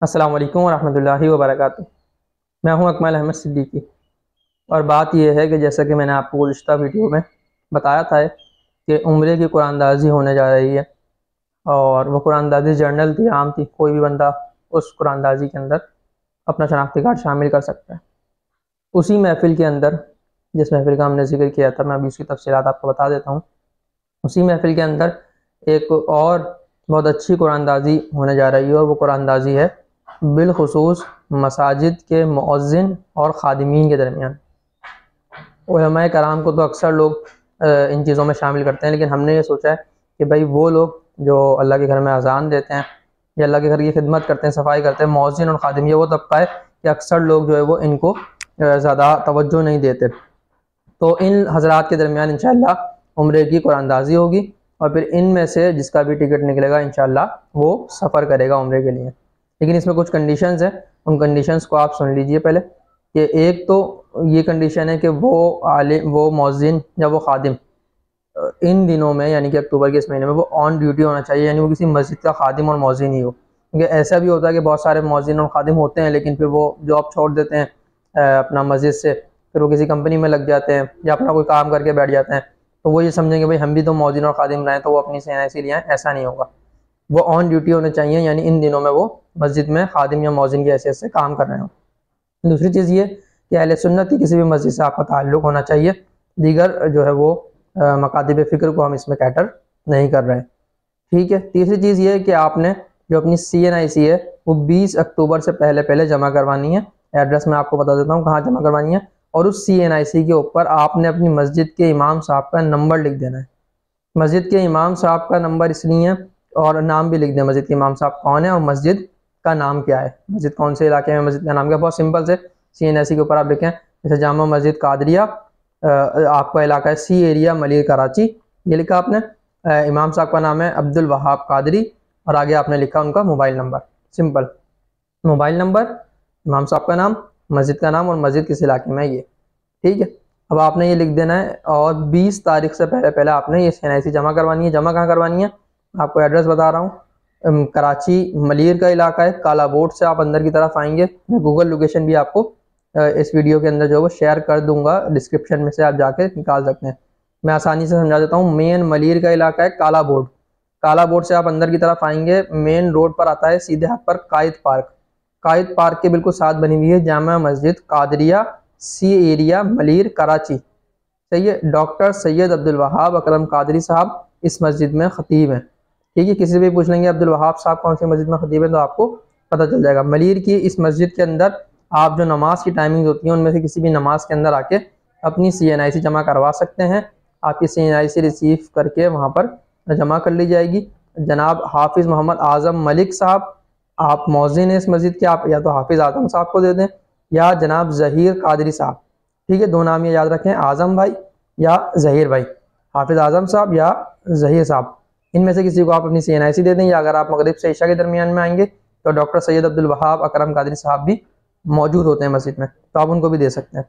अस्सलाम वालेकुम रहमतुल्लाहि व बरकातुहू। मैं हूं अकमल अहमद सिद्दीकी और बात यह है कि जैसा कि मैंने आपको गुज़िश्ता वीडियो में बताया था कि उम्रे की कुरानदाज़ी होने जा रही है और वो कुरानदाज़ी जर्नल थी, आम थी, कोई भी बंदा उस कुरानदाज़ी के अंदर अपना शनाख्ती कार्ड शामिल कर सकता है। उसी महफ़िल के अंदर, जिस महफ़िल का हमने जिक्र किया था, मैं अभी उसकी तफ़सीलात आपको बता देता हूँ। उसी महफ़िल के अंदर एक और बहुत अच्छी कुरानदाज़ी होने जा रही है और वो कुरानदाज़ी है बिलखुसूस मसाजिद के मुअज़्ज़िन और ख़ादिमीन के दरमियान। उलमाए कराम को तो अक्सर लोग इन चीज़ों में शामिल करते हैं, लेकिन हमने ये सोचा है कि भाई वो लोग जो अल्लाह के घर में अज़ान देते हैं या अल्लाह के घर की खिदमत करते हैं, सफाई करते हैं, मुअज़्ज़िन और ख़ादिम, ये वो तबका है कि अक्सर लोग जो है वो इनको ज़्यादा तवज्जो नहीं देते। तो इन हज़रात के दरमियान इंशाअल्लाह उम्रे की कुरानदाज़ी होगी और फिर इनमें से जिसका भी टिकट निकलेगा इंशाअल्लाह वो सफ़र करेगा उम्रे के लिए। लेकिन इसमें कुछ कंडीशंस हैं, उन कंडीशंस को आप सुन लीजिए पहले। कि एक तो ये कंडीशन है कि वो मुअज़्ज़िन या वो ख़ादिम इन दिनों में, यानी कि अक्टूबर के इस महीने में, वो ऑन ड्यूटी होना चाहिए, यानी वो किसी मस्जिद का ख़ादिम और मुअज़्ज़िन ही हो। क्योंकि ऐसा भी होता है कि बहुत सारे मुअज़्ज़िन और ख़ादिम होते हैं लेकिन फिर वो जॉब छोड़ देते हैं अपना मस्जिद से, फिर वो किसी कंपनी में लग जाते हैं या अपना कोई काम करके बैठ जाते हैं। तो वो ये समझेंगे भाई हम भी तो मुअज़्ज़िन और ख़ादिम रहे हैं तो वो अपनी CNIC लिए हैं, ऐसा नहीं होगा। वो ऑन ड्यूटी होने चाहिए, यानी इन दिनों में वो मस्जिद में ख़ादिम या मुअज़्ज़िन की हैसियत से काम कर रहे हो। दूसरी चीज़ ये कि अहले सुन्नत की किसी भी मस्जिद से आपका ताल्लुक़ होना चाहिए। दीगर जो है वो मकातिब फ़िक्र को हम इसमें कैटर नहीं कर रहे, ठीक है। तीसरी चीज़ ये है कि आपने जो अपनी CNIC है वो 20 अक्टूबर से पहले पहले जमा करवानी है। एड्रेस मैं आपको बता देता हूँ कहाँ जमा करवानी है, और उस CNIC के ऊपर आपने अपनी मस्जिद के इमाम साहब का नंबर लिख देना है। मस्जिद के इमाम साहब का नंबर इसलिए है, और नाम भी लिख दें, मस्जिद के इमाम साहब कौन है और मस्जिद का नाम क्या है, मस्जिद कौन से इलाके में, मस्जिद का नाम क्या है। बहुत सिंपल से CNIC के ऊपर आप लिखें, जैसे जामा मस्जिद कादरिया, आपका इलाका है C एरिया मलिर कराची, ये लिखा आपने। इमाम साहब का नाम है अब्दुल वहाब कादरी और आगे आपने लिखा उनका mobile number. Simple, mobile number, इमाम साहब का नाम, मस्जिद का नाम और मस्जिद किस इलाके में है ये, ठीक है। अब आपने ये लिख देना है और 20 तारीख से पहले पहले आपने ये CNIC जमा करवानी है। जमा कहाँ करवानी है, आपको एड्रेस बता रहा हूँ। कराची मलिर का इलाका है, काला बोर्ड से आप अंदर की तरफ आएंगे। मैं गूगल लोकेशन भी आपको इस वीडियो के अंदर जो है वो शेयर कर दूंगा, डिस्क्रिप्शन में से आप जाके निकाल सकते हैं। मैं आसानी से समझा देता हूँ। मेन मलिर का इलाका है काला बोर्ड, काला बोर्ड से आप अंदर की तरफ आएंगे, मेन रोड पर आता है सीधे हाथ पर कायद पार्क। कायद पार्क के बिल्कुल साथ बनी हुई है जामा मस्जिद कादरिया C एरिया मलिर कराची। सही है, डॉक्टर सैयद अब्दुल वहाब अकरम कादरी साहब इस मस्जिद में खतीब हैं, ठीक है। किसी भी पूछ लेंगे अब्दुल वहाब साहब कौन सी मस्जिद में खतीब है तो आपको पता चल जाएगा। मलिर की इस मस्जिद के अंदर आप जो नमाज की टाइमिंग होती है उनमें से किसी भी नमाज के अंदर आके अपनी CNIC जमा करवा सकते हैं। आपकी CNIC रिसीव करके वहाँ पर जमा कर ली जाएगी। जनाब हाफिज़ मोहम्मद आज़म मलिक साहब, आप मौज़िन हैं इस मस्जिद के, आप या तो हाफिज़ आज़म साहब को दे दें या जनाब ज़हीर कादरी साहब, ठीक है। दो नाम ये याद रखें, आज़म भाई या ज़हीर भाई, हाफिज़ आज़म साहब या ज़हीर साहब, इनमें से किसी को आप अपनी CNIC दे दें। या अगर आप मगरिब से इशा के दरमियान में आएंगे तो डॉक्टर सैयद अब्दुल वहाब अकरम कादरी साहब भी मौजूद होते हैं मस्जिद में, तो आप उनको भी दे सकते हैं।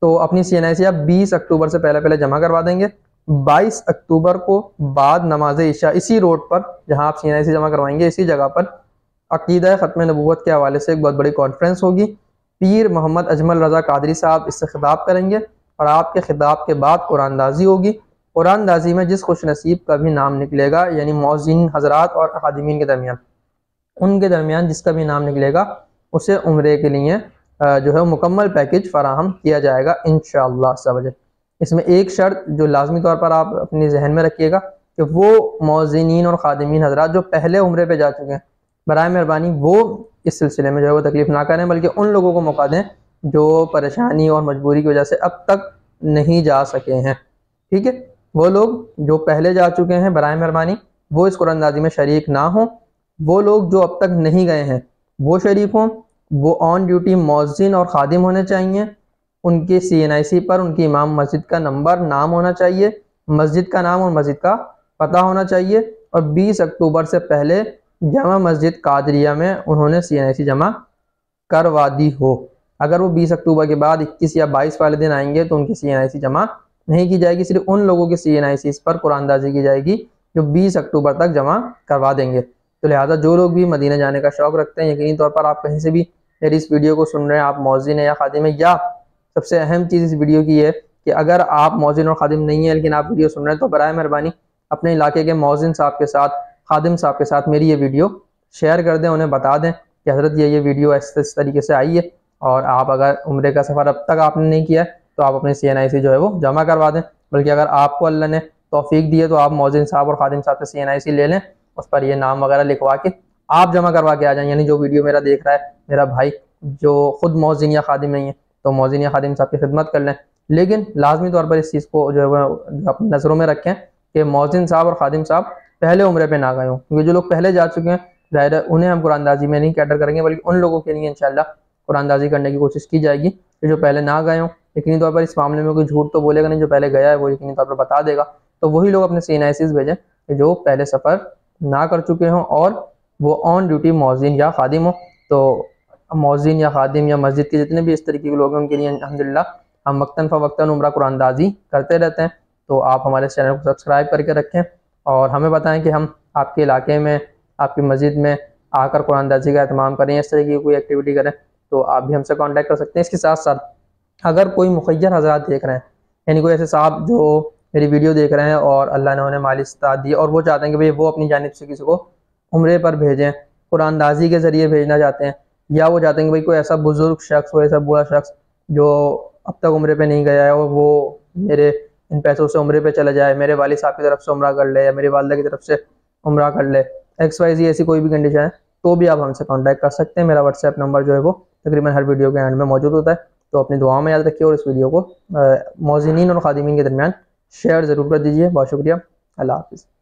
तो अपनी CNIC आप 20 अक्टूबर से पहले पहले जमा करवा देंगे। 22 अक्टूबर को बाद नमाज इशा इसी रोड पर जहाँ आप CNIC जमा करवाएंगे, इसी जगह पर अकीदा ख़त्म नबूवत के हवाले से एक बहुत बड़ी कॉन्फ्रेंस होगी। पीर मोहम्मद अजमल रज़ा कादरी साहब इससे खिताब करेंगे और आपके खिताब के बाद कुरानदाज़ी होगी। कुरानदाज़ी में जिस खुश नसीब का भी नाम निकलेगा, यानी मौज़िन हज़रात और ख़ादिमीन के दरमियान, उनके दरमियान जिसका भी नाम निकलेगा उसे उम्रे के लिए जो है मुकम्मल पैकेज फराहम किया जाएगा इंशाअल्लाह सवजल। इसमें एक शर्त जो लाजमी तौर पर आप अपने जहन में रखिएगा कि वो मौज़िनीन और ख़ादिमीन हज़रात जो पहले उम्रे पे जा चुके हैं, बराए मेहरबानी वो इस सिलसिले में जो है वो तकलीफ़ ना करें, बल्कि उन लोगों को मौका दें जो परेशानी और मजबूरी की वजह से अब तक नहीं जा सके हैं, ठीक है। वो लोग जो पहले जा चुके हैं बराए मेहरबानी वो इस कुरानदाज़ी में शरीक ना हों। वो लोग जो अब तक नहीं गए हैं वो शरीक हों। वो ऑन ड्यूटी मौज़िन और ख़ादिम होने चाहिए। उनके CNIC पर उनकी इमाम मस्जिद का नंबर, नाम होना चाहिए, मस्जिद का नाम और मस्जिद का पता होना चाहिए, और 20 अक्टूबर से पहले जामा मस्जिद कादरिया में उन्होंने CNIC जमा करवा दी हो। अगर वो 20 अक्टूबर के बाद 21 या 22 वाले दिन आएंगे तो उनकी CNIC जमा नहीं की जाएगी। सिर्फ उन लोगों की CNIC पर कुरानदाज़ी की जाएगी जो 20 अक्टूबर तक जमा करवा देंगे। तो लिहाजा जो लोग भी मदीना जाने का शौक़ रखते हैं, यकीनी तौर पर आप कहीं से भी मेरी इस वीडियो को सुन रहे हैं, आप मौज़िन है या खादिम है, या सबसे अहम चीज़ इस वीडियो की है कि अगर आप मौज़िन और खादिम नहीं है लेकिन आप वीडियो सुन रहे हैं, तो बराए मेहरबानी अपने इलाके के मौज़िन साहब के साथ, खादिम साहब के साथ मेरी ये वीडियो शेयर कर दें, उन्हें बता दें कि हज़रत ये वीडियो इस तरीके से आई है। और आप अगर उम्रे का सफ़र अब तक आपने नहीं किया है तो आप अपनी CNIC जो है वो जमा करवा दें। बल्कि अगर आपको अल्लाह ने तौफीक दी है तो आप मौज़िन साहब और खादिम साहब से CNIC ले लें, उस पर ये नाम वगैरह लिखवा के आप जमा करवा के आ जाएं। यानी जो वीडियो मेरा देख रहा है मेरा भाई जो खुद मौज़िन या खादिम नहीं है, तो मौज़िन या खादिम साहब की खिदमत कर लें। लेकिन लाजमी तौर पर इस चीज़ को जो है वो अपनी नज़रों में रखें कि मौज़िन साहब और खादिम साहब पहले उम्रे पे ना गए हों, क्योंकि जो लोग पहले जा चुके हैं ज़ाहिर है उन्हें हम कुरानदाजी में नहीं कैटर करेंगे, बल्कि उन लोगों के लिए इंशाल्लाह कुरानदाजी करने की कोशिश की जाएगी कि जो पहले ना गए हों। यकीनी तौर पर इस मामले में कोई झूठ तो बोलेगा नहीं, जो पहले गया है वो यकीनी तौर पर बता देगा। तो वही लोग अपने CNICs भेजें जो पहले सफ़र ना कर चुके हों और वो ऑन ड्यूटी मौज़िन या खादिम हो। तो मौज़िन या खादिम या मस्जिद के जितने भी इस तरीके के लोग हैं उनके लिए अल्हम्दुलिल्लाह हम वक्तन फ़वक्तन उम्रा कुरानदाजी करते रहते हैं। तो आप हमारे चैनल को सब्सक्राइब करके रखें और हमें बताएं कि हम आपके इलाके में, आपकी मस्जिद में आकर कुरानदाजी का एहतमाम करें, इस तरह की कोई एक्टिविटी करें, तो आप भी हमसे कांटेक्ट कर सकते हैं। इसके साथ साथ अगर कोई मुखय्यर हज़रात देख रहे हैं, यानी कोई ऐसे साहब जो मेरी वीडियो देख रहे हैं और अल्लाह ने उन्हें माली इस्तात दी और वो चाहते हैं कि भाई वो अपनी जानिब से किसी को उम्रे पर भेजें, कुरानदाजी के ज़रिए भेजना चाहते हैं, या वो चाहते हैं कि भाई कोई ऐसा बुज़ुर्ग शख्स हो, ऐसा बूढ़ा शख्स जो अब तक उम्रे पे नहीं गया है और वो मेरे इन पैसों से उम्रे पे चला जाए, मेरे वालिद साहब की तरफ से उम्रा कर ले या मेरी वालिदा की तरफ से उम्रा कर ले, XYZ ऐसी कोई भी कंडीशन है, तो भी आप हमसे कांटेक्ट कर सकते हैं। मेरा WhatsApp नंबर जो है वो तकरीबन हर वीडियो के एंड में मौजूद होता है। तो अपनी दुआ में याद रखिए और इस वीडियो को मौज़िनीन और खादिमीन के दरमियान शेयर ज़रूर कर दीजिए। बहुत शुक्रिया। अल्लाह हाफ़िज़।